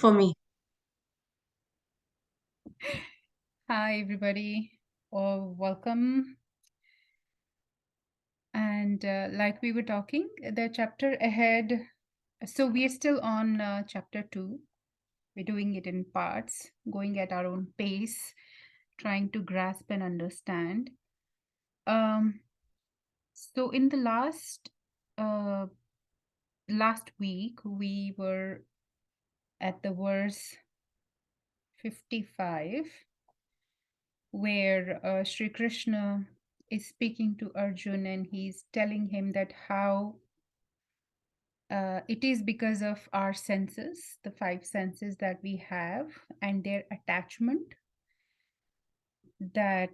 for me. Hi, everybody. Welcome. And like we were talking, the chapter ahead. So we are still on chapter 2. We're doing it in parts, going at our own pace, trying to grasp and understand. Um, so in the uh, last week, we were at the verse 55, where Sri Krishna is speaking to Arjun and he's telling him that how it is because of our senses, the five senses that we have, and their attachment that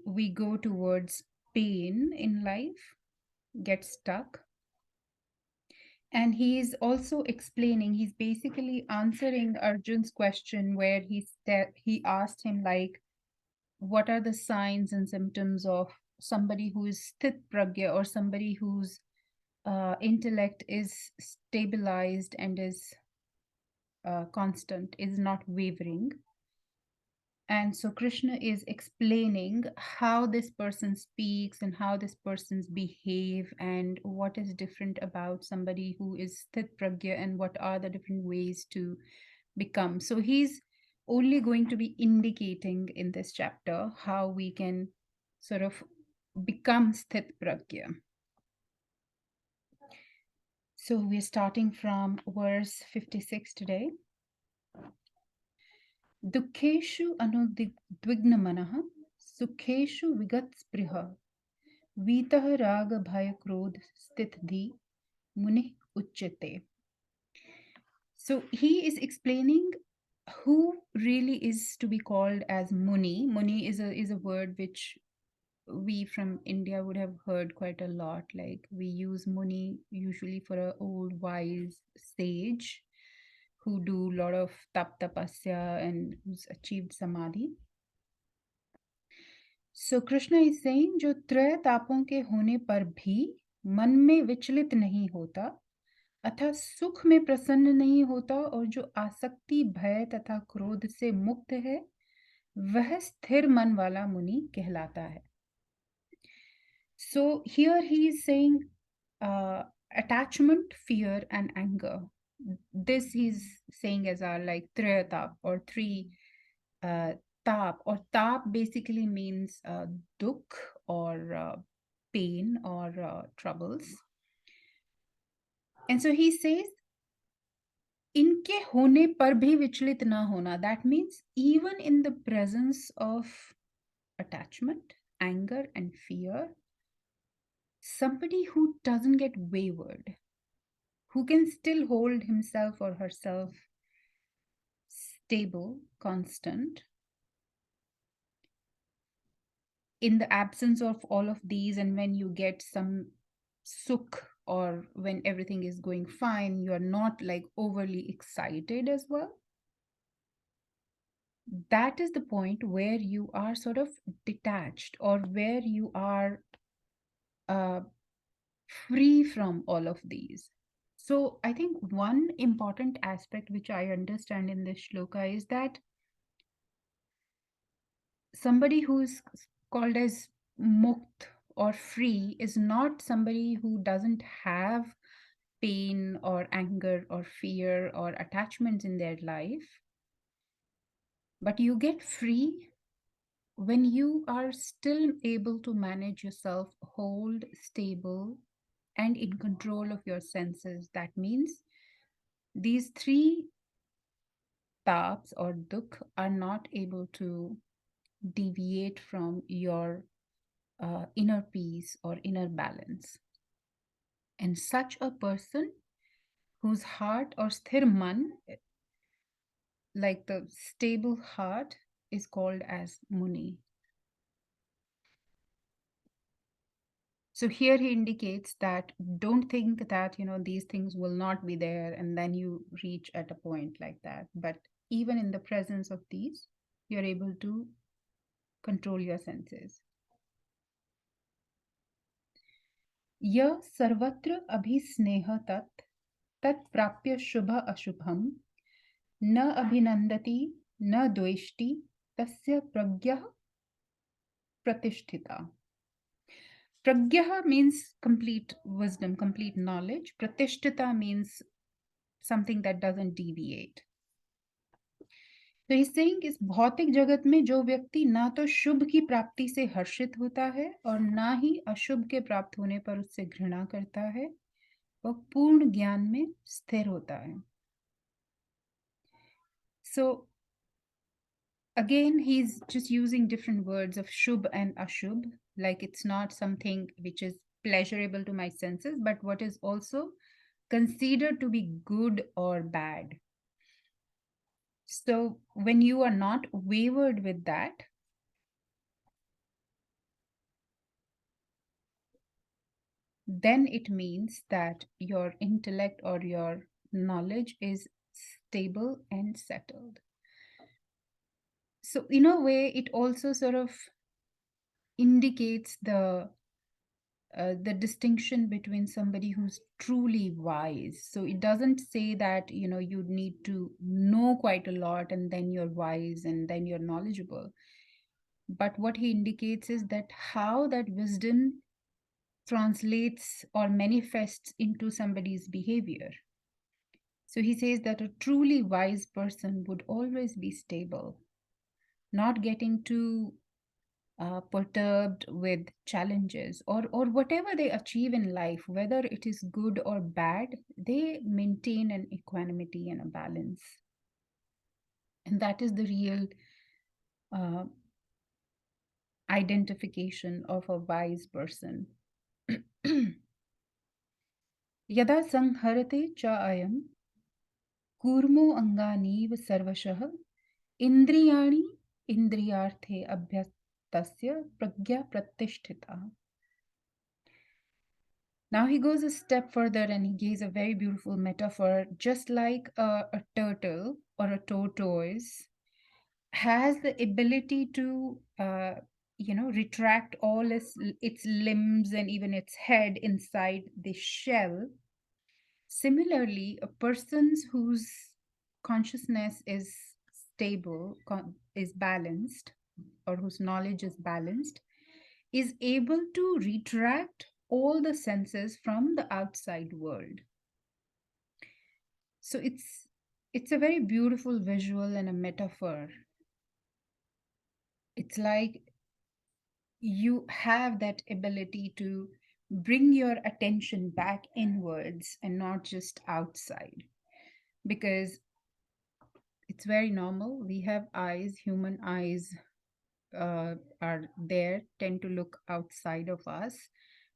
we go towards pain in life, get stuck. And he's also explaining, he's basically answering Arjun's question where he asked him, like, what are the signs and symptoms of somebody who is sthit pragya, or somebody whose intellect is stabilized and is constant, is not wavering. And so Krishna is explaining how this person speaks and how this person's behave and what is different about somebody who is sthit pragya and what are the different ways to become. So he's only going to be indicating in this chapter how we can sort of become sthit pragya. So we're starting from verse 56 today. दुःखेषु अनुद्विग्नमनः सुखेषु विगतस्पृहः वीतः रागभयक्रोध स्थितधि मुनिः उच्यते. So he is explaining who really is to be called as Muni. Muni is a word which we from India would have heard quite a lot. Like, we use Muni usually for an old wise sage who do a lot of tapasya and who's achieved samadhi. So Krishna is saying, जो त्रय तापों के होने पर भी मन में विचलित नहीं होता, अथवा सुख में प्रसन्न नहीं होता, और जो आसक्ति भय तथा क्रोध से मुक्त है, वह स्थिर मन वाला मुनि कहलाता है. So here he is saying attachment, fear, and anger. This he's saying as our like triyatap or three tap, or tap basically means dukh or pain or troubles. And so he says, इनके होने पर भी विचलित ना होना. That means even in the presence of attachment, anger, and fear, somebody who doesn't get wavered, who can still hold himself or herself stable, constant, in the absence of all of these, and when you get some sukh or when everything is going fine, you are not like overly excited as well. That is the point where you are sort of detached, or where you are free from all of these. So I think one important aspect which I understand in this shloka is that somebody who's called as mukt or free is not somebody who doesn't have pain or anger or fear or attachments in their life, but you get free when you are still able to manage yourself, hold stable, and in control of your senses. That means these three taps or dukh are not able to deviate from your inner peace or inner balance. And such a person whose heart or sthir man, like the stable heart, is called as Muni. So here he indicates that don't think that, these things will not be there and then you reach at a point like that. But even in the presence of these, you're able to control your senses. यह सर्वत्र अभिस्नेह तत् tat prapya shubha ashubham na abhinandati na dveshti tasya pragya pratisthita. Pragya means complete wisdom, complete knowledge. Pratishtita means something that doesn't deviate. तो इस saying इस भौतिक जगत में जो व्यक्ति ना तो शुभ की प्राप्ति से हर्षित होता है और ना ही अशुभ के प्राप्त होने पर उससे घृणा करता है, वह पूर्ण ज्ञान में स्थिर होता है. So again, he's just using different words of shubh and ashubh, like it's not something which is pleasurable to my senses, but what is also considered to be good or bad. So when you are not wavered with that, then it means that your intellect or your knowledge is stable and settled. So in a way, it also sort of indicates the distinction between somebody who's truly wise. So it doesn't say that, you know, you need to know quite a lot and then you're wise and then you're knowledgeable. But what he indicates is that how that wisdom translates or manifests into somebody's behavior. So he says that a truly wise person would always be stable, not getting too perturbed with challenges or whatever they achieve in life, whether it is good or bad, they maintain an equanimity and a balance. And that is the real uh, identification of a wise person. Yada sangharate cha ayam कूर्मो अंगानीव सर्वशः इंद्रियाणि इंद्रियार्थे अभ्यस्तस्य प्रज्ञा प्रतिष्ठिता. Now he goes a step further and he gives a very beautiful metaphor. Just like a turtle or a tortoise has the ability to, retract all its limbs and even its head inside the shell. Similarly, a person whose consciousness is stable, is balanced, or whose knowledge is balanced, is able to retract all the senses from the outside world. So it's a very beautiful visual and a metaphor. It's like you have that ability to bring your attention back inwards and not just outside, because it's very normal. We have eyes, human eyes are there, tend to look outside of us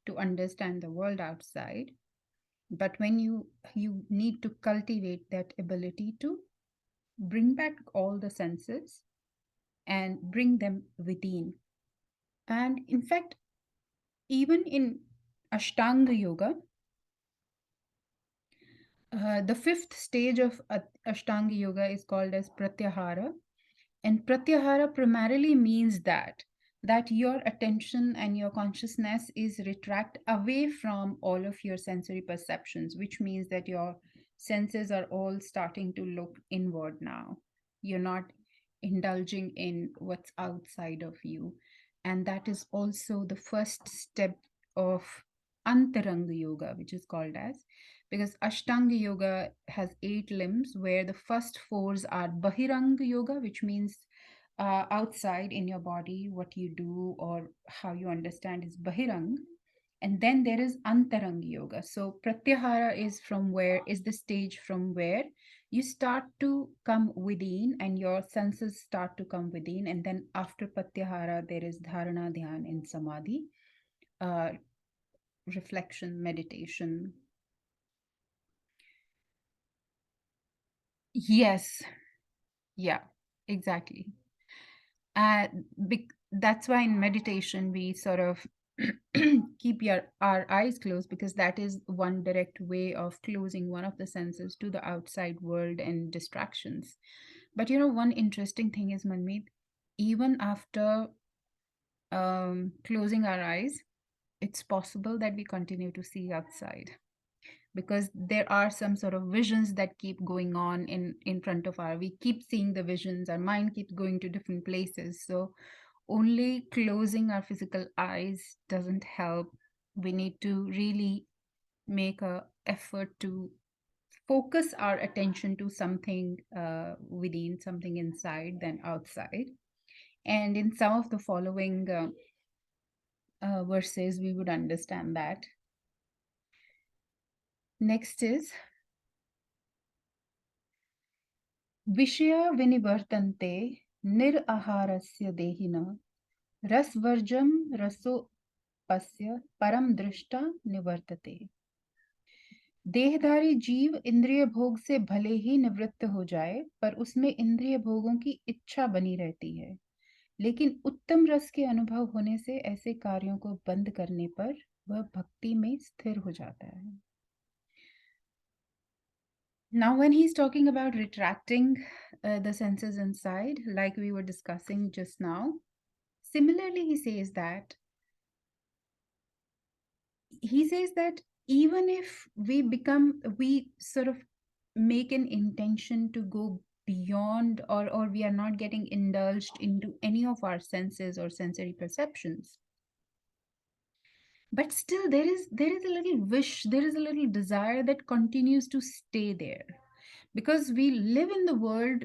to understand the world outside. But when you need to cultivate that ability to bring back all the senses and bring them within. And in fact, even in Ashtanga Yoga, the fifth stage of Ashtanga Yoga is called as Pratyahara. And Pratyahara primarily means that your attention and your consciousness is retract away from all of your sensory perceptions, which means that your senses are all starting to look inward now. You're not indulging in what's outside of you. And that is also the first step of Antaranga Yoga, which is called as, because Ashtanga Yoga has 8 limbs, where the first 4 are Bahiranga Yoga, which means outside in your body, what you do or how you understand is Bahirang. And then there is Antaranga Yoga. So Pratyahara is the stage from where you start to come within and your senses start to come within. And then after Pratyahara, there is Dharana, Dhyan, and Samadhi, reflection, meditation. Yes, yeah, exactly. Uh, that's why in meditation we sort of keep our eyes closed, because that is one direct way of closing one of the senses to the outside world and distractions. But you know, one interesting thing is, Manmeet, even after closing our eyes, it's possible that we continue to see outside. because there are some sort of visions that keep going on in front of our, we keep seeing the visions, our mind keeps going to different places. So only closing our physical eyes doesn't help. We need to really make a effort to focus our attention to something within, something inside than outside. And in some of the following verses, we would understand that. Next is Vishya vinivartante niraharasya dehina rasvarjam raso pasya param drishta nivartate. देहधारी जीव इंद्रिय भोग से भले ही निवृत्त हो जाए, पर उसमें इंद्रिय भोगों की इच्छा बनी रहती है, लेकिन उत्तम रस के अनुभव होने से ऐसे कार्यों को बंद करने पर वह भक्ति में स्थिर हो जाता है. Now, when he's talking about retracting the senses inside, like we were discussing just now, similarly, he says that even if we sort of make an intention to go beyond, or we are not getting indulged into any of our senses or sensory perceptions, but still there is a little wish, there is a little desire that continues to stay there, because we live in the world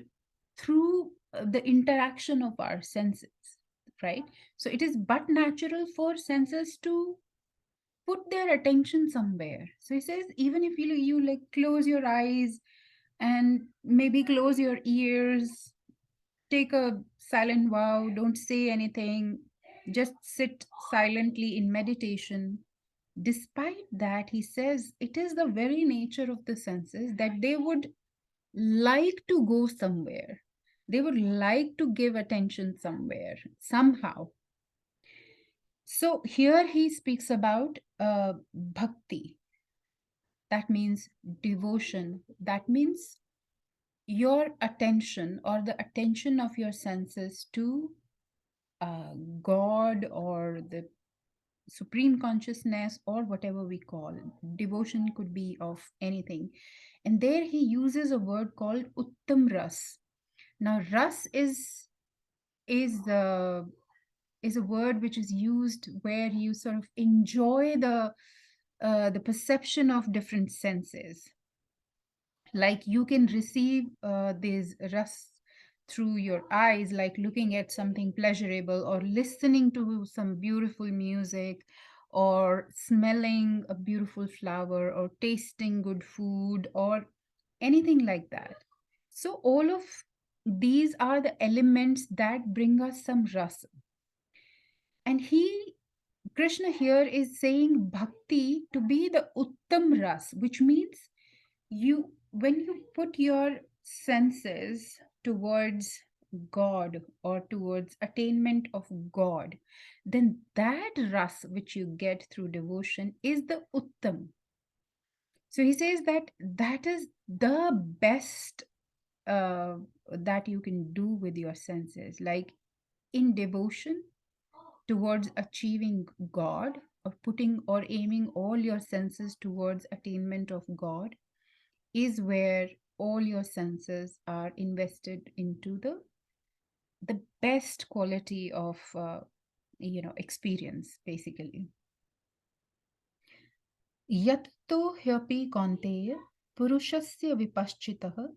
through the interaction of our senses, right? So it is but natural for senses to put their attention somewhere. So he says, even if you like close your eyes and maybe close your ears, take a silent vow, don't say anything, just sit silently in meditation. Despite that, he says it is the very nature of the senses that they would like to go somewhere. They would like to give attention somewhere, somehow. So here he speaks about bhakti. That means devotion. That means your attention, or the attention of your senses to God or the supreme consciousness, or whatever we call. Devotion could be of anything. And there he uses a word called uttam ras. Now ras is a word which is used where you sort of enjoy the perception of different senses. Like you can receive this ras through your eyes, like looking at something pleasurable, or listening to some beautiful music, or smelling a beautiful flower, or tasting good food, or anything like that. So all of these are the elements that bring us some rasa. And Krishna here is saying bhakti to be the uttam ras, which means when you put your senses towards God, or towards attainment of God, then that ras which you get through devotion is the uttam. So he says that that is the best that you can do with your senses. Like in devotion towards achieving God, or putting or aiming all your senses towards attainment of God, is where all your senses are invested into the best quality of experience, basically. Yatto hyapi kaunteya purushasya vipaschitah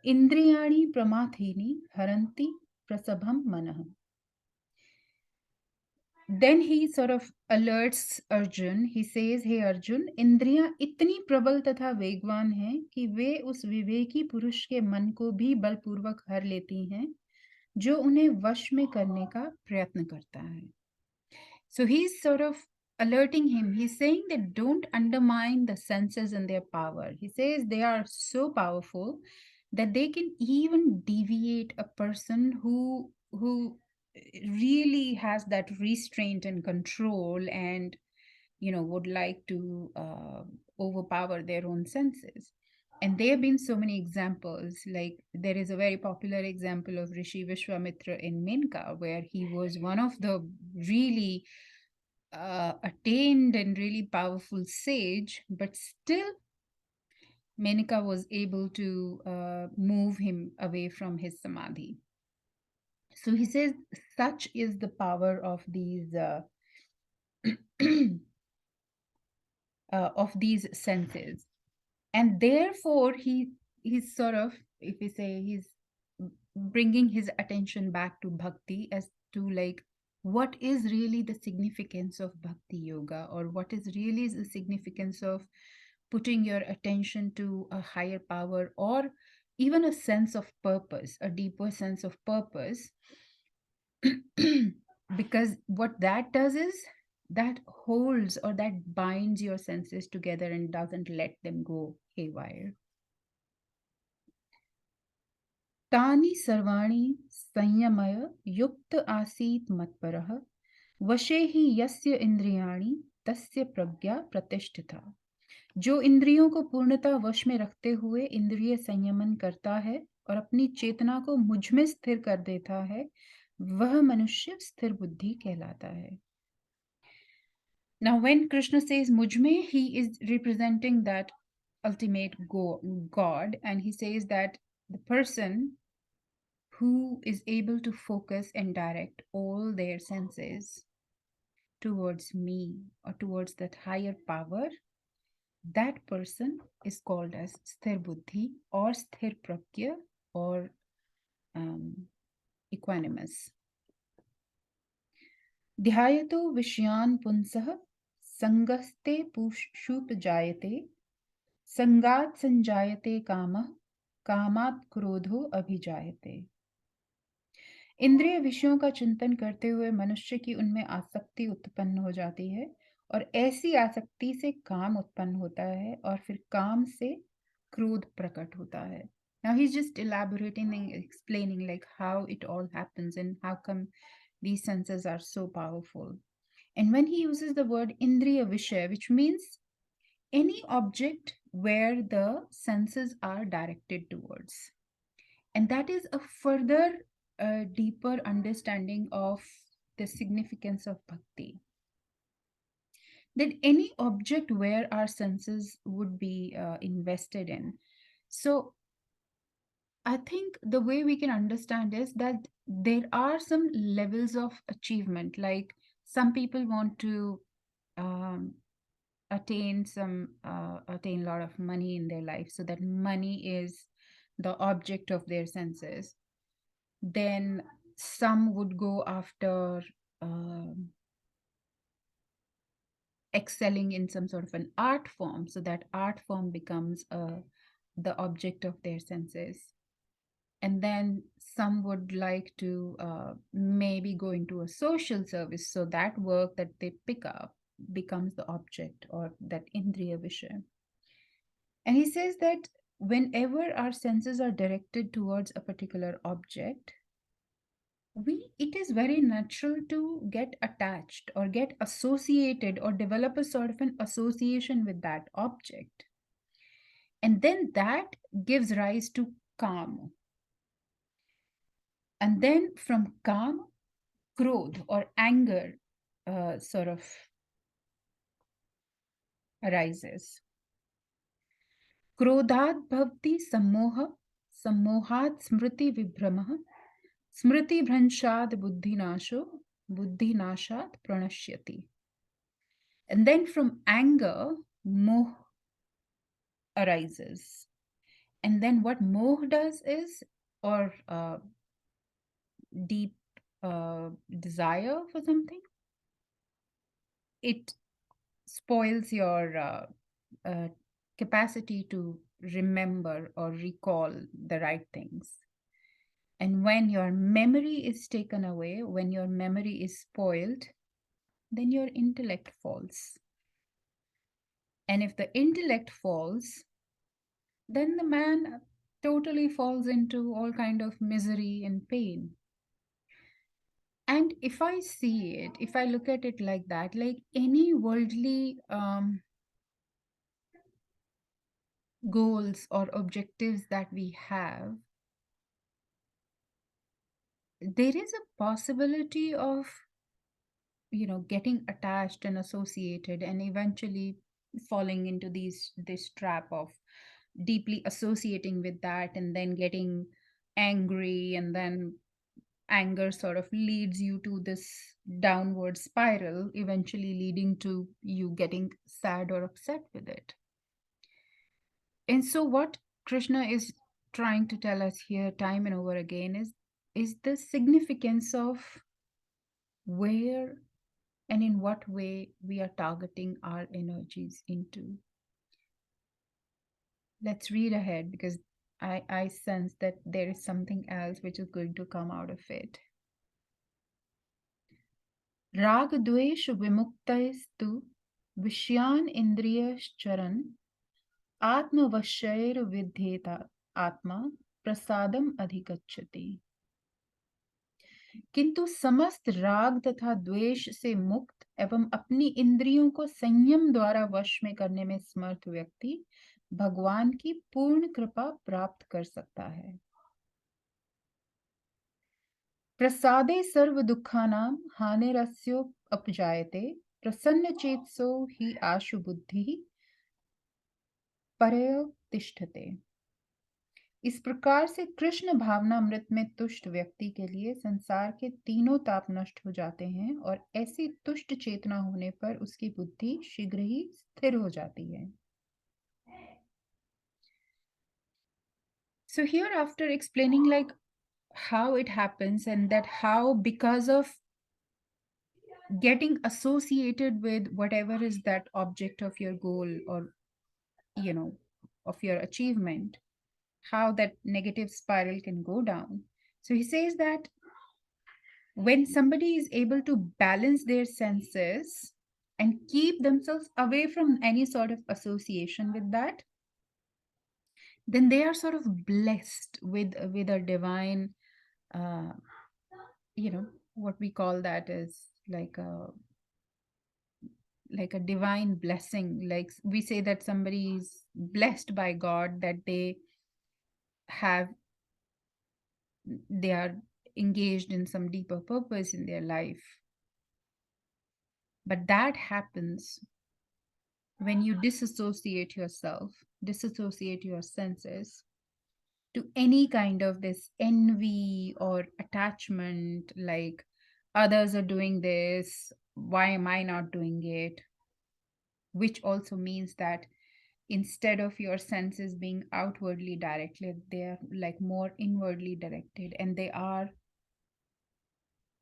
indriyani pramathini haranti prasabham manah. Then he sort of alerts Arjun. He says, "Hey Arjun, इंद्रियां इतनी प्रबल तथा वेगवान हैं कि वे उस विवेकी पुरुष के मन को भी बलपूर्वक हर लेती हैं जो उन्हें वश में करने का प्रयत्न करता है." So he's sort of alerting him. He's saying that don't undermine the senses and their power. He says they are so powerful that they can even deviate a person who really has that restraint and control, and would like to overpower their own senses. And there have been so many examples. Like there is a very popular example of Rishi Vishwamitra in Menka, where he was one of the really attained and really powerful sage, but still Menaka was able to move him away from his samadhi. So he says, such is the power of these senses, and therefore he's sort of, if we say, he's bringing his attention back to bhakti, as to like what is really the significance of bhakti yoga, or what is really the significance of putting your attention to a higher power, or even a sense of purpose, a deeper sense of purpose. Because what that does is that holds, or that binds your senses together and doesn't let them go haywire. तानि सर्वाणि संयमय युक्त आसीत मत्परः वशे ही यस्य इंद्रियाणि तस्य प्रज्ञा प्रतिष्ठिता. जो इंद्रियों को पूर्णतः वश में रखते हुए इंद्रिय संयमन करता है और अपनी चेतना को मुझ में स्थिर कर देता है, वह मनुष्य स्थिर बुद्धि कहलाता है. Now, when Krishna says mujhme, he is representing that ultimate God, and he says that the person who is able to focus and direct all their senses towards me, or towards that higher power, that person is called as sthir buddhi or sthir pragya, or equanimous. ध्यायतो विषयान् पुंसः संगस्ते पुषुपजायते संगात् संजायते कामः कामात् क्रोधो अभिजायते. इंद्रिय विषयों का चिंतन करते हुए मनुष्य की उनमें आसक्ति उत्पन्न हो जाती है, और ऐसी आसक्ति से काम उत्पन्न होता है, और फिर काम से क्रोध प्रकट होता है. Now he's just elaborating and explaining like how it all happens and how come these senses are so powerful. And when he uses the word indriya vishaya, which means any object where the senses are directed towards, and that is a further deeper understanding of the significance of bhakti, that any object where our senses would be invested in. So I think the way we can understand is that there are some levels of achievement. Like some people want to um, attain a lot of money in their life, so that money is the object of their senses. Then some would go after um, excelling in some sort of an art form, so that art form becomes the object of their senses. And then some would like to maybe go into a social service, so that work that they pick up becomes the object, or that indriya vishaya. And he says that whenever our senses are directed towards a particular object, it is very natural to get attached or get associated or develop a sort of an association with that object. And then that gives rise to calm. And then from calm, krodh or anger sort of arises. Krodhat bhavti sammoha, sammohat smriti vibhramah, smriti bhranshad buddhinasho, buddhinashat pranashyati. And then from anger, moh arises. And then what moh does is, or deep desire for something, it spoils your capacity to remember or recall the right things. And when your memory is taken away, when your memory is spoiled, then your intellect falls. And if the intellect falls, then the man totally falls into all kind of misery and pain. And if I see it, if I look at it like that, like any worldly goals or objectives that we have, there is a possibility of getting attached and associated, and eventually falling into this trap of deeply associating with that and then getting angry, and then anger sort of leads you to this downward spiral, eventually leading to you getting sad or upset with it. And so what Krishna is trying to tell us here time and over again is the significance of where and in what way we are targeting our energies into. Let's read ahead, because I sense that there is something else which is going to come out of it. राग द्वेष विमुक्तस्तु विषयान इंद्रियश्चरन् आत्मवशैर विद्धेता आत्मा प्रसादम अधिगच्छति। किंतु समस्त राग तथा द्वेष से मुक्त एवं अपनी इंद्रियों को संयम द्वारा वश में करने में समर्थ व्यक्ति भगवान की पूर्ण कृपा प्राप्त कर सकता है। प्रसादे सर्व दुःखानां हानिरस्यो अपजायते प्रसन्न चेतसो हि आशु बुद्धिः परयो तिष्ठते। इस प्रकार से कृष्ण भावनामृत में तुष्ट व्यक्ति के लिए संसार के तीनों ताप नष्ट हो जाते हैं और ऐसी तुष्ट चेतना होने पर उसकी बुद्धि शीघ्र ही स्थिर हो जाती है। So here, after explaining like how it happens, and that how because of getting associated with whatever is that object of your goal, or you know, of your achievement, how that negative spiral can go down. So he says that when somebody is able to balance their senses and keep themselves away from any sort of association with that, then they are sort of blessed with a divine, uh, what we call that is like a divine blessing. Like we say that somebody is blessed by God, that have they are engaged in some deeper purpose in their life. But that happens when you disassociate yourself, disassociate your senses to any kind of this envy or attachment, like others are doing this, why am I not doing it? Which also means that instead of your senses being outwardly directed, they are like more inwardly directed, and they are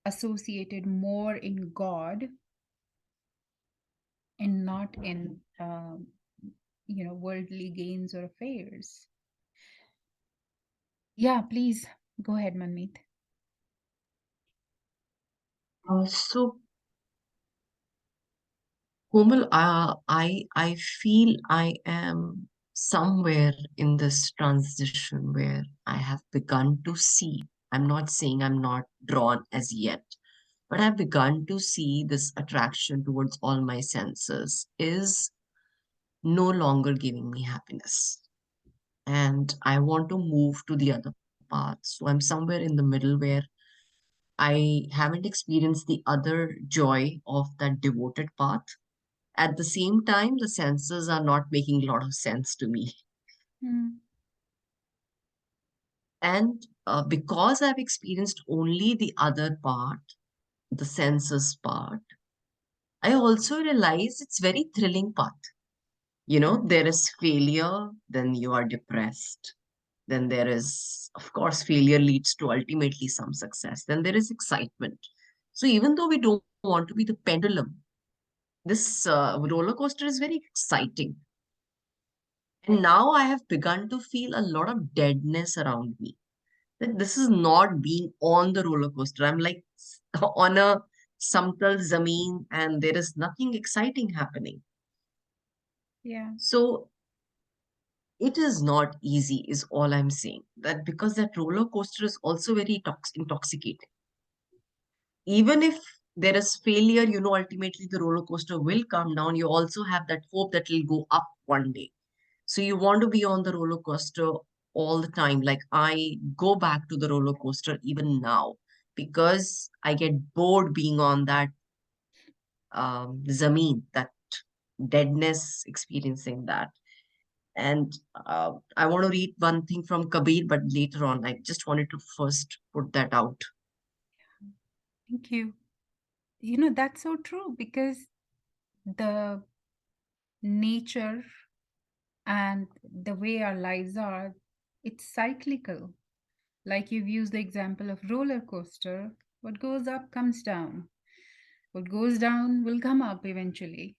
associated more in God and not in worldly gains or affairs. Yeah, please go ahead, Manmeet. So, Komal, I feel I am somewhere in this transition where I have begun to see. I'm not saying I'm not drawn as yet, but I've begun to see this attraction towards all my senses is no longer giving me happiness. And I want to move to the other path. So I'm somewhere in the middle where I haven't experienced the other joy of that devoted path. At the same time, the senses are not making a lot of sense to me. Mm, And because I've experienced only the other part, the senses part, I also realize it's very thrilling path. You know, mm, there is failure, then you are depressed. Then there is, of course, failure leads to ultimately some success. Then there is excitement. So even though we don't want to be the pendulum, this roller coaster is very exciting. And now I have begun to feel a lot of deadness around me. That this is not being on the roller coaster. I'm like on a samtal zameen and there is nothing exciting happening. yeah. So it is not easy, is all I'm saying. That because that roller coaster is also very intoxicating. Even if there is failure, you know, ultimately the roller coaster will come down. You also have that hope that it'll go up one day. So you want to be on the roller coaster all the time. Like I go back to the roller coaster even now because I get bored being on that zameen, that deadness, experiencing that. And I want to read one thing from Kabir, but later on. I just wanted to first put that out. Thank you. That's so true, because the nature and the way our lives are, it's cyclical. Like you've used the example of roller coaster, what goes up comes down. What goes down will come up eventually.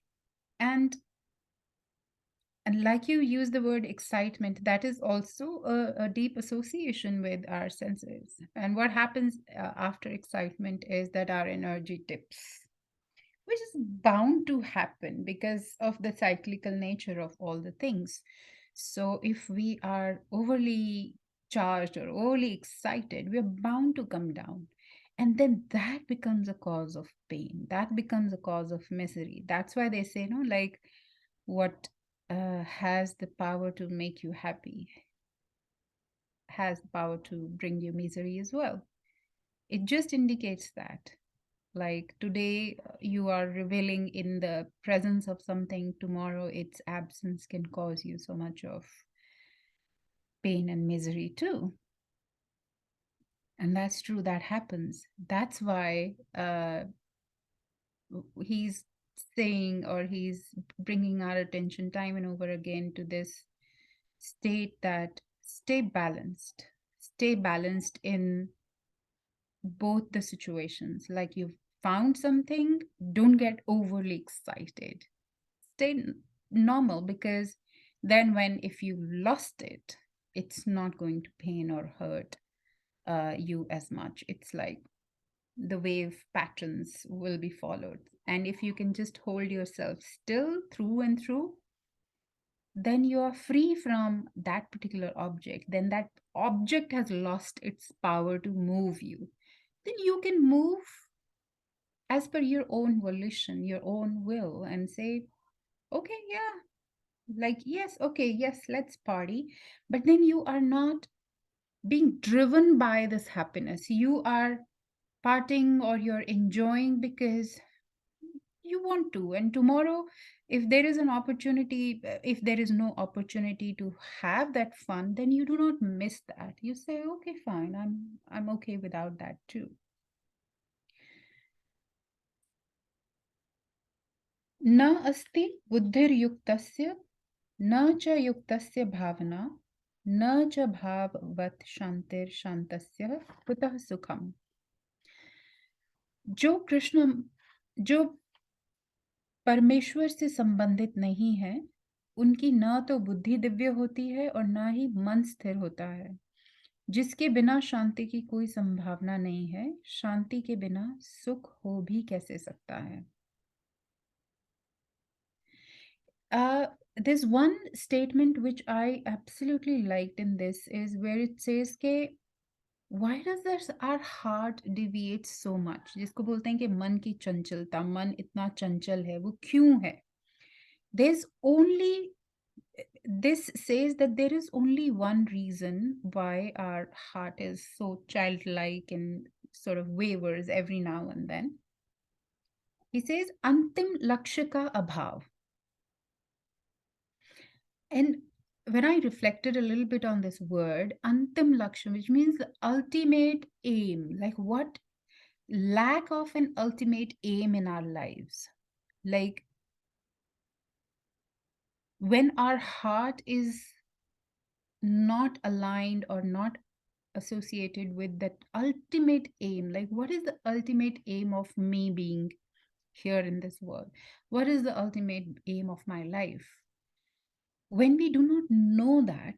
And and like you use the word excitement, that is also a deep association with our senses. And what happens after excitement is that our energy dips, which is bound to happen because of the cyclical nature of all the things. So, if we are overly charged or overly excited, we are bound to come down. And then that becomes a cause of pain. That becomes a cause of misery. That's why they say, no, like what has the power to make you happy has the power to bring you misery as well. It just indicates that. Like today, you are reveling in the presence of something, tomorrow, its absence can cause you so much of pain and misery too. And that's true, that happens. That's why he's saying, or he's bringing our attention time and over again to this state that stay balanced in both the situations. Like you've found something, don't get overly excited. Stay normal, because then when if you lost it, it's not going to pain or hurt you as much. It's like the wave patterns will be followed. And if you can just hold yourself still through and through, then you are free from that particular object. Then that object has lost its power to move you. Then you can move as per your own volition, your own will, and say, okay, yeah, like, yes, okay, yes, let's party. But then you are not being driven by this happiness. You are partying or you're enjoying because you want to. And tomorrow, if there is an opportunity, if there is no opportunity to have that fun, then you do not miss that. You say, okay, fine, I'm okay without that too. न अस्ति बुद्धिर्युक्तस्य न च युक्तस्य भावना न च भाववत् शांतिर्शान्तस्य कुतः सुखम. जो कृष्ण जो परमेश्वर से संबंधित नहीं है, उनकी न तो बुद्धि दिव्य होती है और न ही मन स्थिर होता है. जिसके बिना शांति की कोई संभावना नहीं है, शांति के बिना सुख हो भी कैसे सकता है. There's one statement which I absolutely liked in this, is where it says कि why does this our heart deviate so much, जिसको बोलते हैं कि मन की चंचलता, मन इतना चंचल है, वो क्यों है. There's only This says that there is only one reason why our heart is so childlike and sort of wavers every now and then. He says antim lakshya ka abhav. And when I reflected a little bit on this word, antim lakshya, which means the ultimate aim, like what lack of an ultimate aim in our lives. Like when our heart is not aligned or not associated with that ultimate aim, like what is the ultimate aim of me being here in this world? What is the ultimate aim of my life? When we do not know that,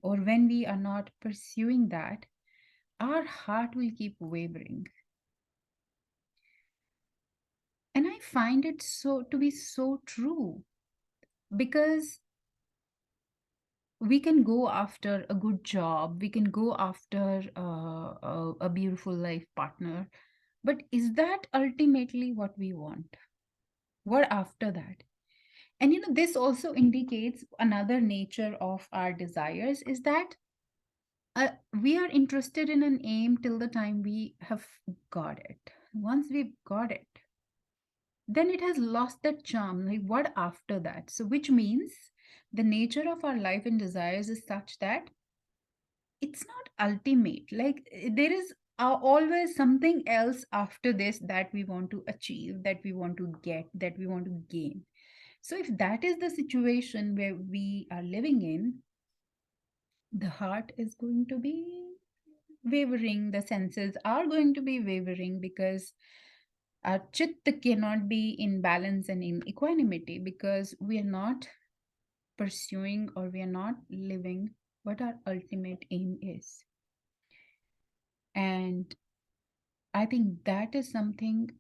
or when we are not pursuing that, our heart will keep wavering. And I find it so to be so true, because we can go after a good job, we can go after a beautiful life partner, but is that ultimately what we want? What after that? And this also indicates another nature of our desires, is that we are interested in an aim till the time we have got it. Once we've got it, then it has lost that charm. Like what after that? So which means The nature of our life and desires is such that it's not ultimate. Like there is always something else after this that we want to achieve, that we want to get, that we want to gain. So if that is the situation where we are living in, the heart is going to be wavering, the senses are going to be wavering, because our chitta cannot be in balance and in equanimity, because we are not pursuing, or we are not living what our ultimate aim is. And I think that is something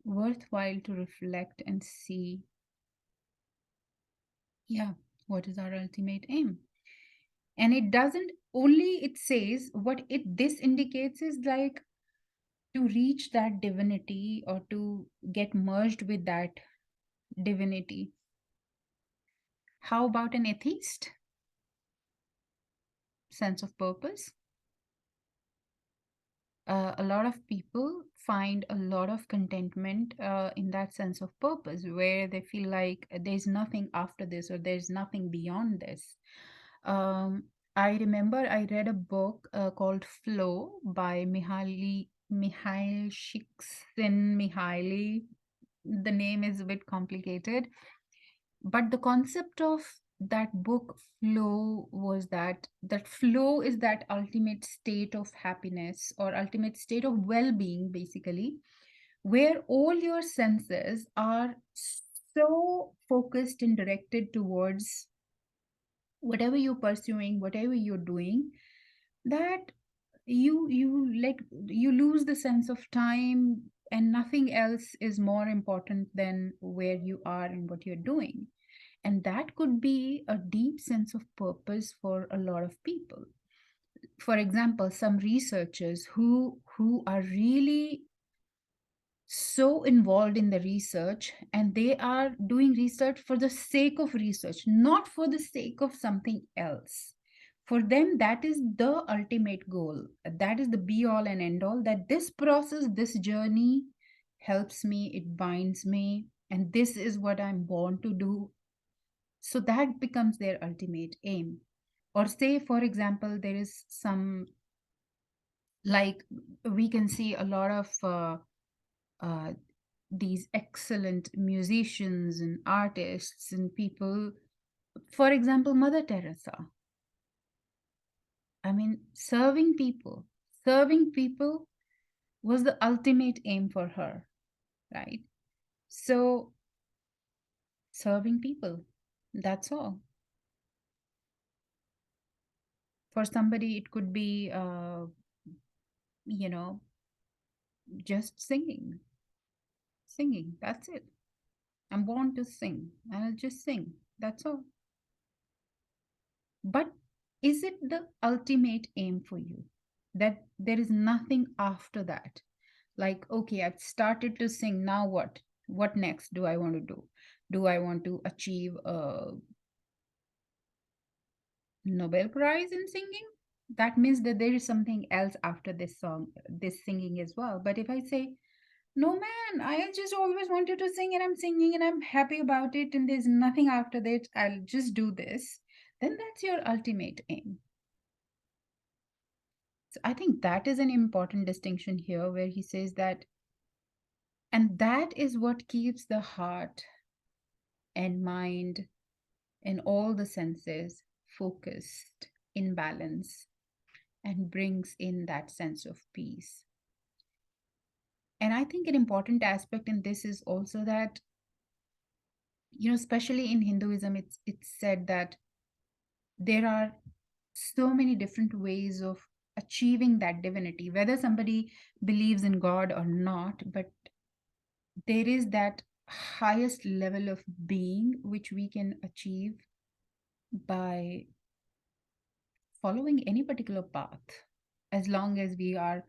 worthwhile to reflect and see. Yeah, what is our ultimate aim? And it doesn't only, it says what it this indicates is like to reach that divinity, or to get merged with that divinity. How about an atheist sense of purpose? A lot of people find a lot of contentment in that sense of purpose, where they feel like there's nothing after this, or there's nothing beyond this. Um, I remember I read a book called Flow by Mihail Csikszentmihalyi. The name is a bit complicated, but the concept of that book flow was that flow is that ultimate state of happiness, or ultimate state of well-being, basically, where all your senses are so focused and directed towards whatever you're pursuing, whatever you're doing, that you lose the sense of time, and nothing else is more important than where you are and what you're doing. And that could be a deep sense of purpose for a lot of people. For example, some researchers who are really so involved in the research, and they are doing research for the sake of research, not for the sake of something else. For them, that is the ultimate goal. That is the be all and end all, that this process, this journey helps me, it binds me, and this is what I'm born to do. So that becomes their ultimate aim. Or say, for example, there is some, like, we can see a lot of uh, these excellent musicians and artists and people. For example, Mother Teresa. I mean, serving people was the ultimate aim for her, right? So, serving people, that's all. For somebody, it could be, you know, just singing. That's it. I'm born to sing, and I'll just sing. That's all. But is it the ultimate aim for you? That there is nothing after that? Like, okay, I've started to sing. Now what? What next do I want to do? Do I want to achieve a Nobel Prize in singing? That means that there is something else after this song, this singing as well. But if I say, no, man, I just always wanted to sing, and I'm singing and I'm happy about it, and there's nothing after that, I'll just do this, then that's your ultimate aim. So I think that is an important distinction here, where he says that, and that is what keeps the heart and mind and all the senses focused, in balance, and brings in that sense of peace. And I think an important aspect in this is also that, especially in Hinduism, it's said that there are so many different ways of achieving that divinity, whether somebody believes in God or not, but there is that highest level of being which we can achieve by following any particular path, as long as we are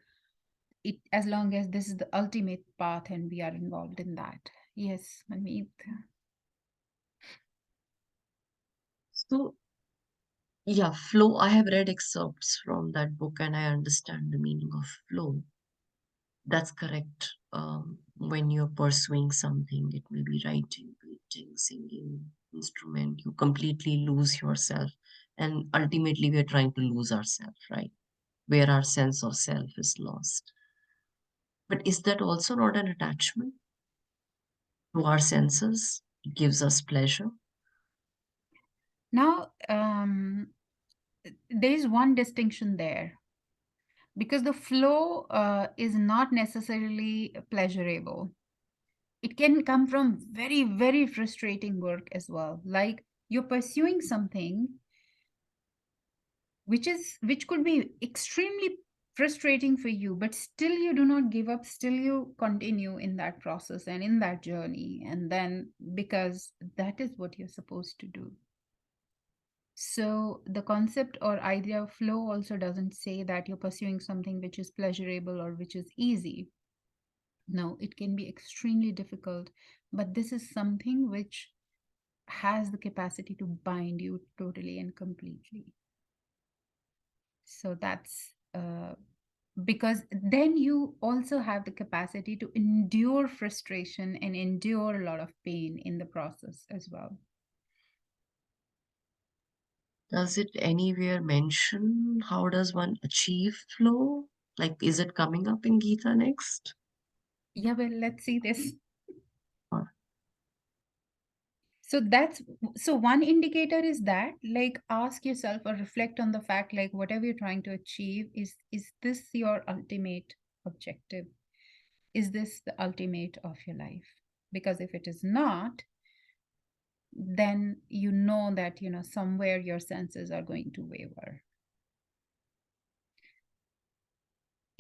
it as long as this is the ultimate path and we are involved in that. Yes, Manmeet. So, yeah, flow. I have read excerpts from that book and I understand the meaning of flow. That's correct. when you're pursuing something, it may be writing, painting, singing, instrument, you completely lose yourself. And ultimately, we're trying to lose ourselves, right? Where our sense of self is lost. But is that also not an attachment to our senses? It gives us pleasure. Now, there is one distinction there, because the flow is not necessarily pleasurable. It can come from very, very frustrating work as well. Like you're pursuing something which could be extremely frustrating for you, but still you do not give up, still you continue in that process and in that journey, and then because that is what you're supposed to do. So the concept or idea of flow also doesn't say that you're pursuing something which is pleasurable or which is easy. No, it can be extremely difficult, but this is something which has the capacity to bind you totally and completely. So that's because then you also have the capacity to endure frustration and endure a lot of pain in the process as well. Does it anywhere mention how does one achieve flow? Like, is it coming up in Gita next? Yeah, well, let's see this. Or So that's so one indicator is that, like, ask yourself or reflect on the fact, like, whatever you're trying to achieve, is this your ultimate objective? Is this the ultimate of your life? Because if it is not, then you know that somewhere your senses are going to waver.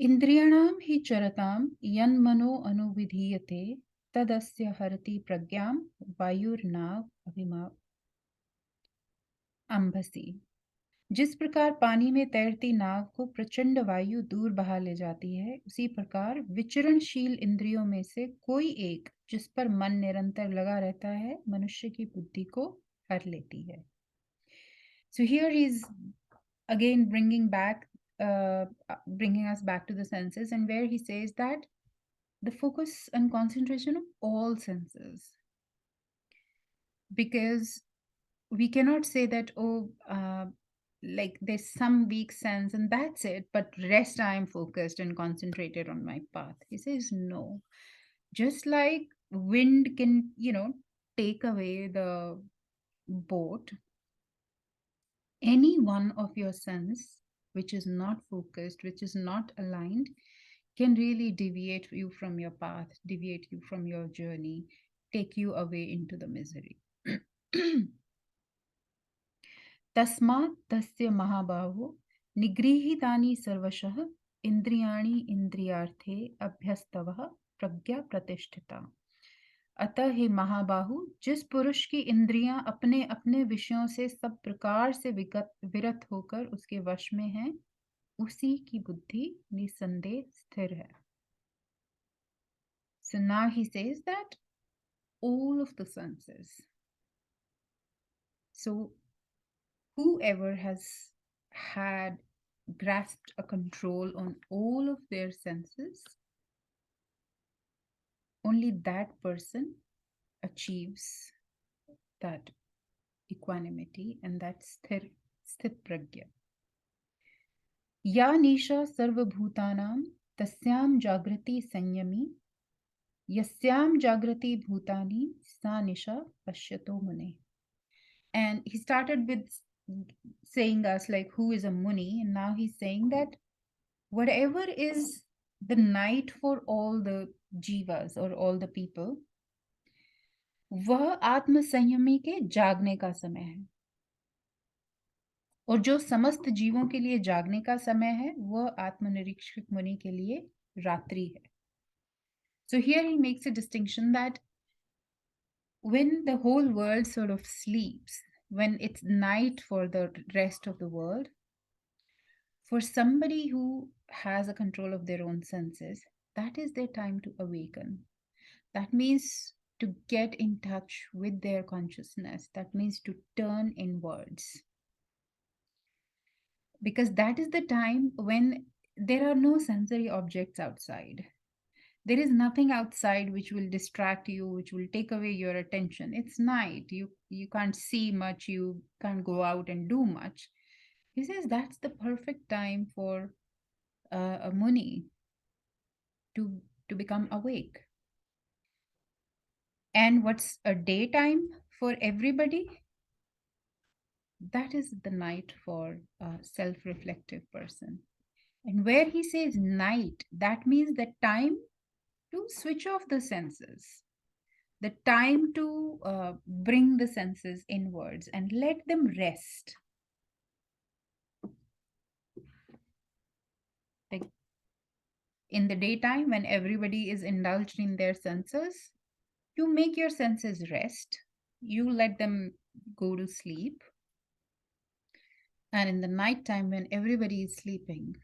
Indriyanam hi charatam yan mano anuvidhiyate tadasya harati pragyam vayurnav abhimav ambasi. जिस प्रकार पानी में तैरती नाव को प्रचंड वायु दूर बहा ले जाती है, उसी प्रकार विचरणशील इंद्रियों में से कोई एक जिस पर मन निरंतर लगा रहता है, मनुष्य की बुद्धि को हर लेती है. So here he's again bringing us back to the senses, and where he says that the focus and concentration of all senses, because we cannot say that, oh, like there's some weak sense and that's it, but rest I am focused and concentrated on my path. He says no. Just like wind can take away the boat, any one of your sense which is not focused, which is not aligned, can really deviate you from your path, deviate you from your journey, take you away into the misery. तस्मात् तस्य महाबाहो निगृहीतानि सर्वशः इंद्रियाणि इंद्रियार्थे अभ्यस्तवः प्रज्ञा प्रतिष्ठिता. अतः हे महाबाहु, जिस पुरुष की इंद्रियां अपने अपने विषयों से सब प्रकार से विरत होकर उसके वश में हैं, उसी की बुद्धि निसंदेह स्थिर है. So now he says that all of the senses. So whoever has had grasped a control on all of their senses, only that person achieves that equanimity and that sthit pragya. या निशा सर्वभूतानां तस्याम जागृति संयमी यस्याम जागृति भूतानि सा निशा पश्यतो मुने. And he started with saying us like who is a muni, and now he's saying that whatever is the night for all the jivas or all the people, वह आत्म संयमी के जागने का समय है, और जो समस्त जीवों के लिए जागने का समय है वह आत्मनिरीक्षक मुनि के लिए रात्रि है. So here he makes a distinction that when the whole world sort of sleeps, when it's night for the rest of the world, for somebody who has a control of their own senses, that is their time to awaken. That means to get in touch with their consciousness. That means to turn inwards. Because that is the time when there are no sensory objects outside. There is nothing outside which will distract you, which will take away your attention. It's night. You can't see much, you can't go out and do much. He says that's the perfect time for a Muni to become awake. And what's a daytime for everybody? That is the night for a self-reflective person. And where he says night, that means the time to switch off the senses, the time to bring the senses inwards and let them rest. Like in the daytime, when everybody is indulged in their senses, you make your senses rest, you let them go to sleep. And in the nighttime, when everybody is sleeping,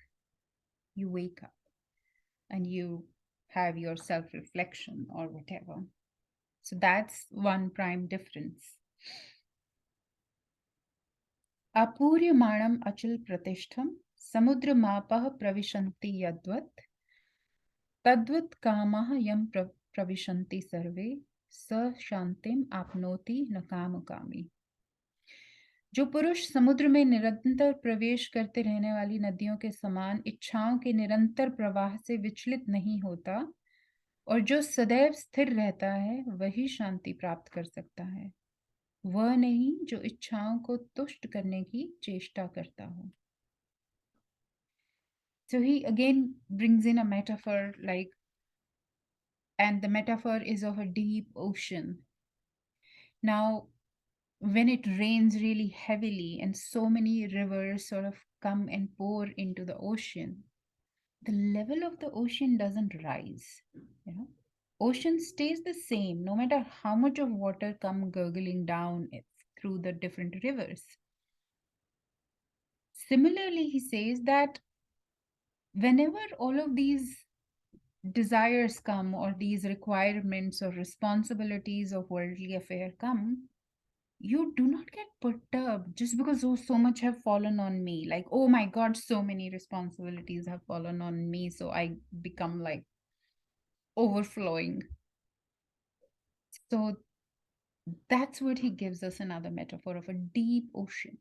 you wake up and you have your self reflection or whatever. So that's one prime difference. अपूर्यमाणम अचल प्रतिष्ठम समुद्र मापः प्रविशन्ति यद्वत् तद्वत् कामः यम प्रविशन्ति सर्वे स शांतिम आपनोति न कामकामी. जो पुरुष समुद्र में निरंतर प्रवेश करते रहने वाली नदियों के समान इच्छाओं के निरंतर प्रवाह से विचलित नहीं होता और जो सदैव स्थिर रहता है वही शांति प्राप्त कर सकता है, वह नहीं जो इच्छाओं को तुष्ट करने की चेष्टा करता हो. So he again brings in a metaphor like, and the metaphor is of a deep ocean. Now, when it rains really heavily and so many rivers sort of come and pour into the ocean, the level of the ocean doesn't rise. You know, ocean stays the same no matter how much of water come gurgling down through the different rivers. Similarly, he says that whenever all of these desires come or these requirements or responsibilities of worldly affair come, you do not get perturbed just because, oh, so much have fallen on me. Like, oh my God, so many responsibilities have fallen on me. So I become like overflowing. So that's what he gives us, another metaphor of a deep ocean.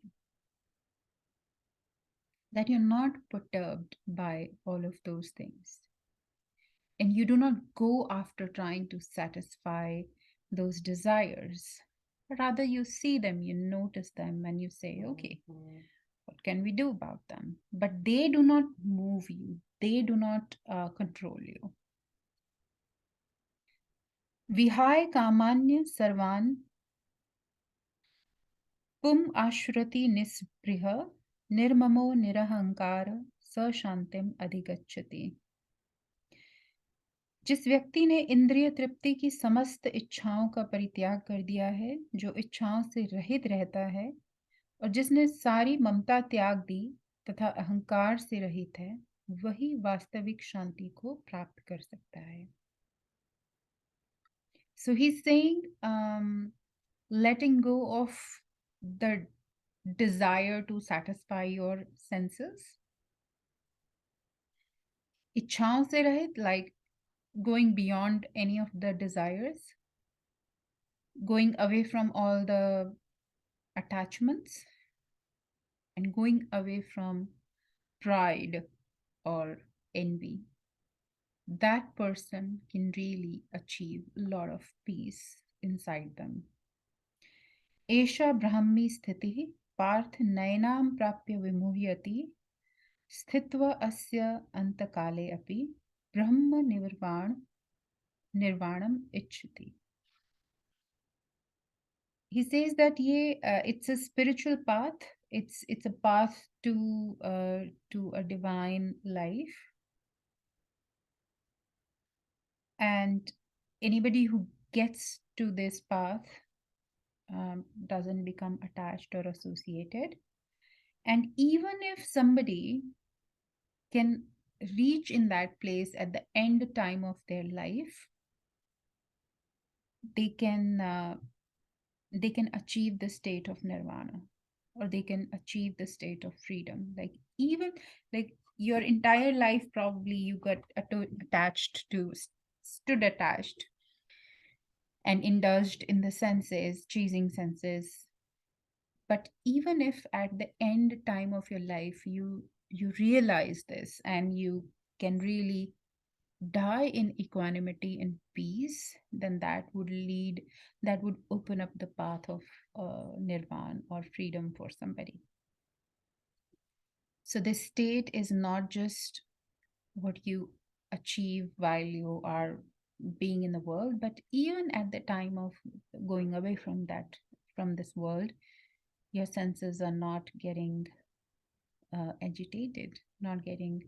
That you're not perturbed by all of those things. And you do not go after trying to satisfy those desires. Rather, you see them, you notice them, and you say, okay, what can we do about them? But they do not move you, they do not control you. Vihai kamanya sarvan pum ashrati nispriha nirmamo nirahankara sa shantim adhigachati. जिस व्यक्ति ने इंद्रिय तृप्ति की समस्त इच्छाओं का परित्याग कर दिया है, जो इच्छाओं से रहित रहता है और जिसने सारी ममता त्याग दी तथा अहंकार से रहित है, वही वास्तविक शांति को प्राप्त कर सकता है. So he's saying, letting go of the desire to satisfy your senses, इच्छाओं से रहित, like going beyond any of the desires, going away from all the attachments, and going away from pride or envy. That person can really achieve a lot of peace inside them. Esha Brahmi sthiti parth nainam prapya vimuhyati sthitva asya antakale api brahma nirvanam ichchati. He says that it's a spiritual path. It's a path to a divine life, and anybody who gets to this path doesn't become attached or associated. And even if somebody can reach in that place at the end time of their life, they can achieve the state of nirvana, or they can achieve the state of freedom. Like even like your entire life probably you got attached to stood attached and indulged in the senses, chasing senses. But even if at the end time of your life you realize this and you can really die in equanimity and peace, then that would open up the path of nirvana or freedom for somebody. So this state is not just what you achieve while you are being in the world, but even at the time of going away from this world, your senses are not getting agitated, not getting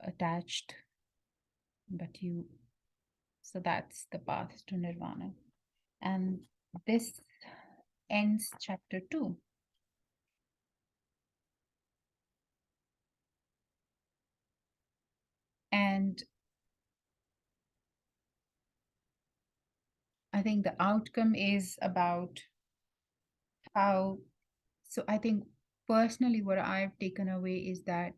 attached, but you. So that's the path to nirvana. And this ends chapter 2. And I think the outcome is about how. So I think personally, what I've taken away is that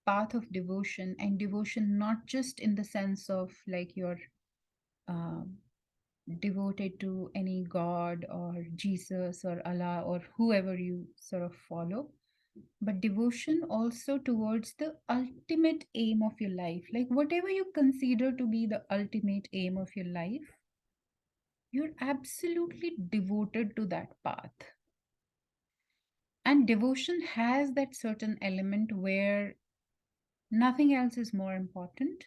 path of devotion, and devotion not just in the sense of like you're um, devoted to any god or Jesus or Allah or whoever you sort of follow, but devotion also towards the ultimate aim of your life, like whatever you consider to be the ultimate aim of your life, you're absolutely devoted to that path. And devotion has that certain element where nothing else is more important.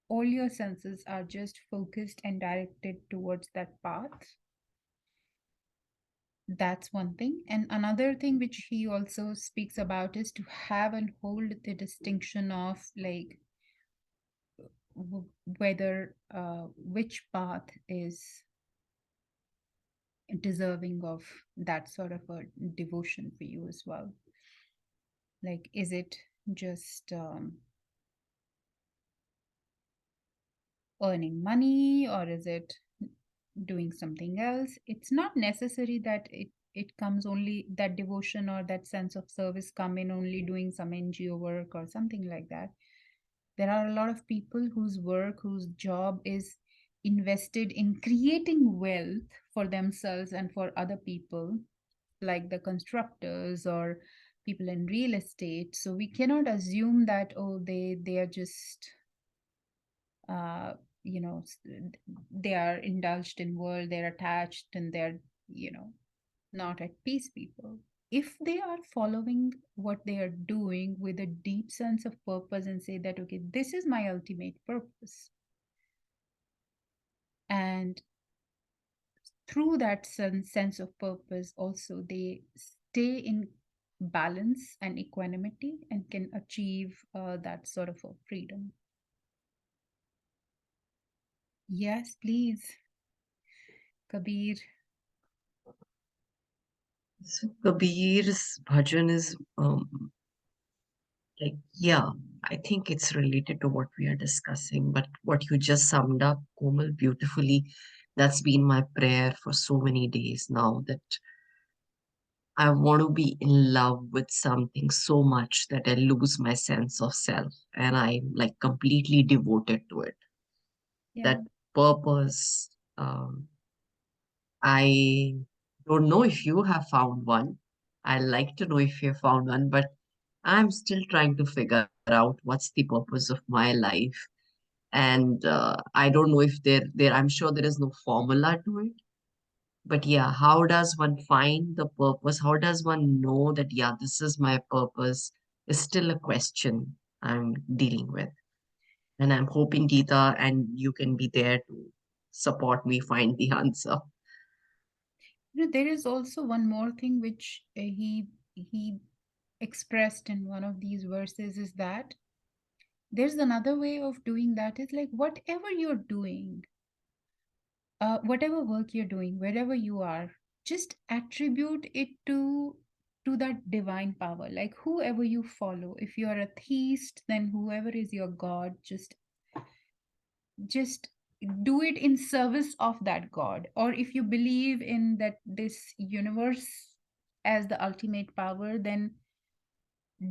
All your senses are just focused and directed towards that path. That's one thing. And another thing which he also speaks about is to have and hold the distinction of like whether which path is deserving of that sort of a devotion for you as well. Like, is it just earning money, or is it doing something else? It's not necessary that it comes only that devotion or that sense of service come in only doing some NGO work or something like that. There are a lot of people whose work, whose job is invested in creating wealth for themselves and for other people, like the constructors or people in real estate. So we cannot assume that, oh, they are just uh, you know they are indulged in world, they're attached, and they're not at peace. People, if they are following what they are doing with a deep sense of purpose and say that, okay, this is my ultimate purpose, and through that sense of purpose also they stay in balance and equanimity and can achieve that sort of a freedom. Yes, please, Kabir. So Kabir's bhajan is like, yeah, I think it's related to what we are discussing, but what you just summed up, Komal, beautifully, that's been my prayer for so many days now, that I want to be in love with something so much that I lose my sense of self and I'm like completely devoted to it. Yeah. That purpose, I don't know if you have found one. I like to know if you have found one, but I'm still trying to figure out what's the purpose of my life. And I don't know if I'm sure there is no formula to it. But yeah, how does one find the purpose? How does one know that, yeah, this is my purpose? Is still a question I'm dealing with. And I'm hoping, Geeta, and you can be there to support me find the answer. There is also one more thing which he expressed in one of these verses, is that there's another way of doing that, is like whatever you're doing, whatever work you're doing, wherever you are, just attribute it to that divine power. Like whoever you follow, if you're a theist, then whoever is your god, just do it in service of that god. Or if you believe in that this universe as the ultimate power, then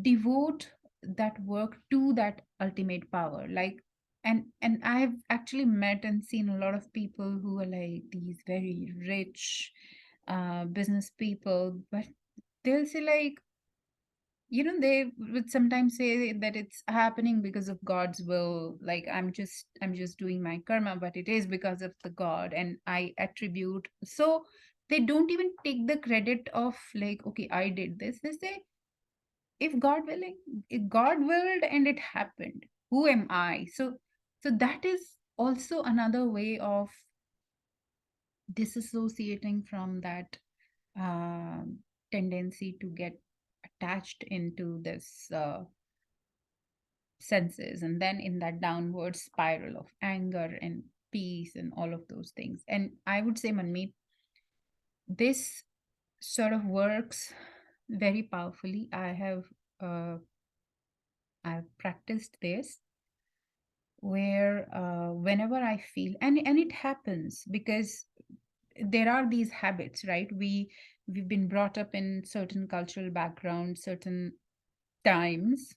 devote that work to that ultimate power. Like And I've actually met and seen a lot of people who are like these very rich business people, but they'll say like, they would sometimes say that it's happening because of God's will, like I'm just doing my karma, but it is because of the God, and I attribute. So they don't even take the credit of like, okay, I did this. They say, if God willing, if God willed and it happened, who am I? So that is also another way of disassociating from that um, tendency to get attached into this senses, and then in that downward spiral of anger and peace and all of those things. And I would say, Manmeet, this sort of works very powerfully. Uh, I've practiced this where whenever I feel, and it happens because there are these habits, right? We've been brought up in certain cultural backgrounds, certain times,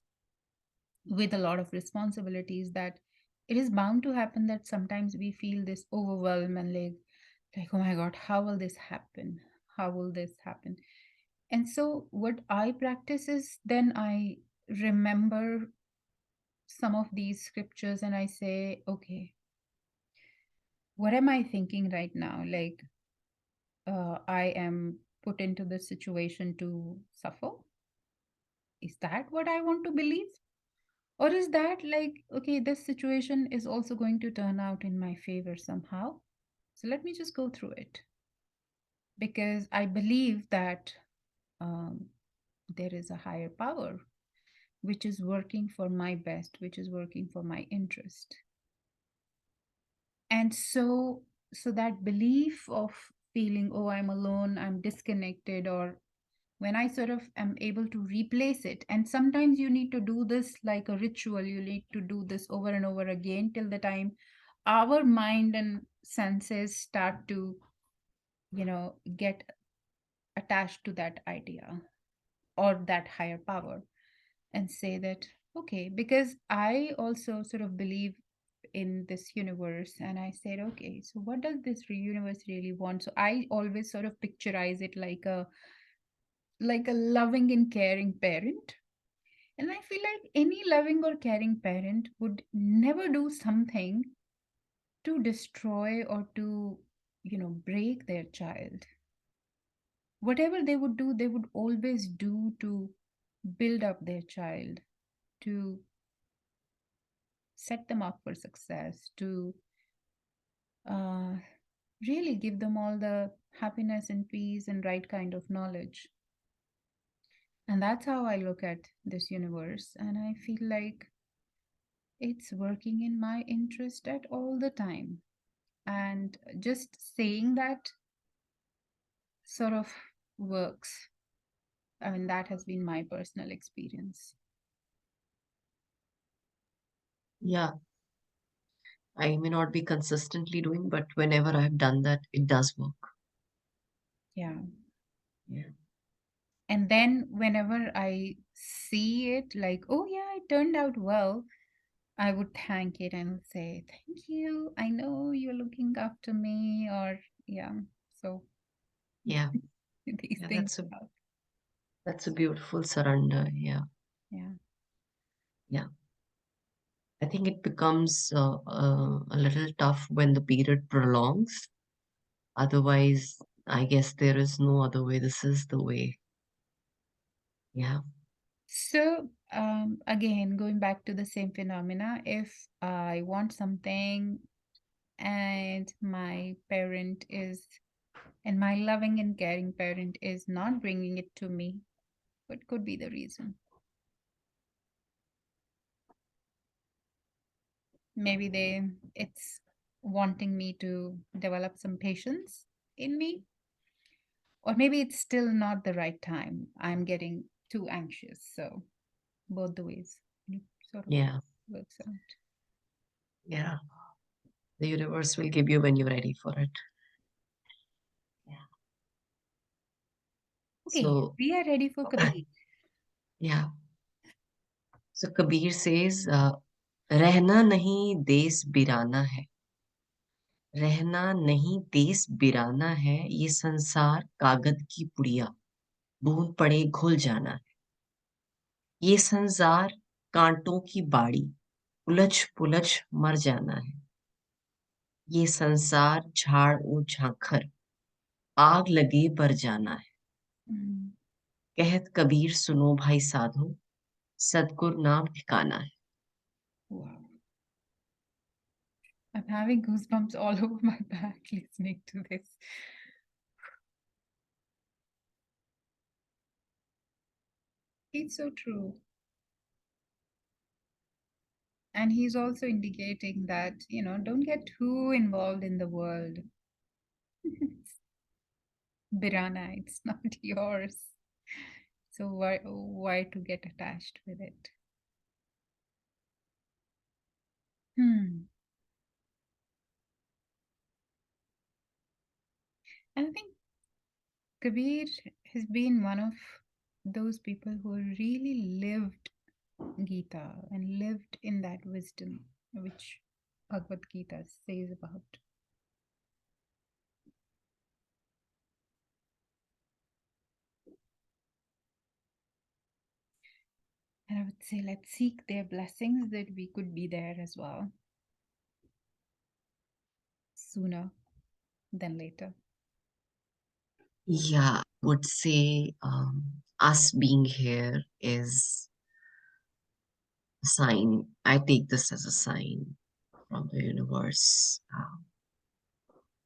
with a lot of responsibilities, that it is bound to happen that sometimes we feel this overwhelm and like, oh my god, how will this happen, how will this happen? And so what I practice is, then I remember some of these scriptures and I say, okay, what am I thinking right now? Like, I am put into this situation to suffer. Is that what I want to believe? Or is that like, okay, this situation is also going to turn out in my favor somehow? So let me just go through it, because I believe that um, there is a higher power which is working for my best, which is working for my interest. And so that belief of feeling, oh, I'm alone, I'm disconnected, or when I sort of am able to replace it, and sometimes you need to do this like a ritual, you need to do this over and over again till the time our mind and senses start to, get attached to that idea or that higher power, and say that, okay, because I also sort of believe in this universe, and I said, okay, so what does this universe really want? So I always sort of picturize it like a loving and caring parent. And I feel like any loving or caring parent would never do something to destroy or to, break their child. Whatever they would do, they would always do to build up their child, to set them up for success, to uh, really give them all the happiness and peace and right kind of knowledge. And that's how I look at this universe. And I feel like it's working in my interest at all the time. And just saying that sort of works. I mean, that has been my personal experience. Yeah, I may not be consistently doing, but whenever I've done that, it does work. Yeah. Yeah. And then whenever I see it, like, oh, yeah, it turned out well, I would thank it and say, thank you. I know you're looking after me, or, yeah. So Yeah. these Yeah, things help. that's a beautiful surrender. Yeah. Yeah. Yeah. I think it becomes a little tough when the period prolongs. Otherwise, I guess there is no other way. This is the way. Yeah. So, again, going back to the same phenomena, if I want something and my loving and caring parent is not bringing it to me, what could be the reason? Maybe it's wanting me to develop some patience in me, or maybe it's still not the right time. I'm getting too anxious. So, both the ways it sort of Yeah. works out. Yeah. The universe will give you when you're ready for it. Yeah. Okay, So, we are ready for Kabir. yeah. So Kabir says, रहना नहीं देश बिराना है, रहना नहीं देश बिराना है, ये संसार कागज की पुड़िया, बूंद पड़े घुल जाना है। ये संसार कांटों की बाड़ी, उलझ पुलझ मर जाना है। ये संसार झाड़ और झांखर, आग लगे पर जाना है। Mm. कहत कबीर सुनो भाई साधो, सतगुरु नाम ठिकाना है। Wow. I'm having goosebumps all over my back listening to this. It's so true. And he's also indicating that, don't get too involved in the world. It's Birana, it's not yours. So why to get attached with it? Hmm. And I think Kabir has been one of those people who really lived Gita and lived in that wisdom which Bhagavad Gita says about. And I would say let's seek their blessings that we could be there as well sooner than later. Yeah, I would say us being here is a sign. I take this as a sign from the universe.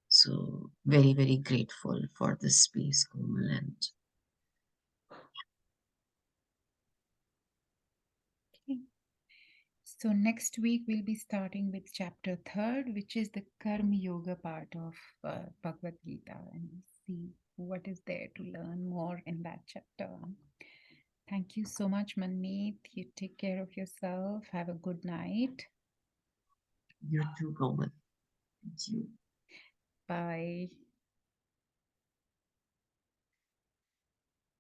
So very, very grateful for this space, Komal. And Okay. So next week we'll be starting with chapter third, which is the Karma Yoga part of Bhagavad Gita, and see what is there to learn more in that chapter. Thank you so much, Manmeet. You take care of yourself. Have a good night. you too, Komal. Thank you. Bye.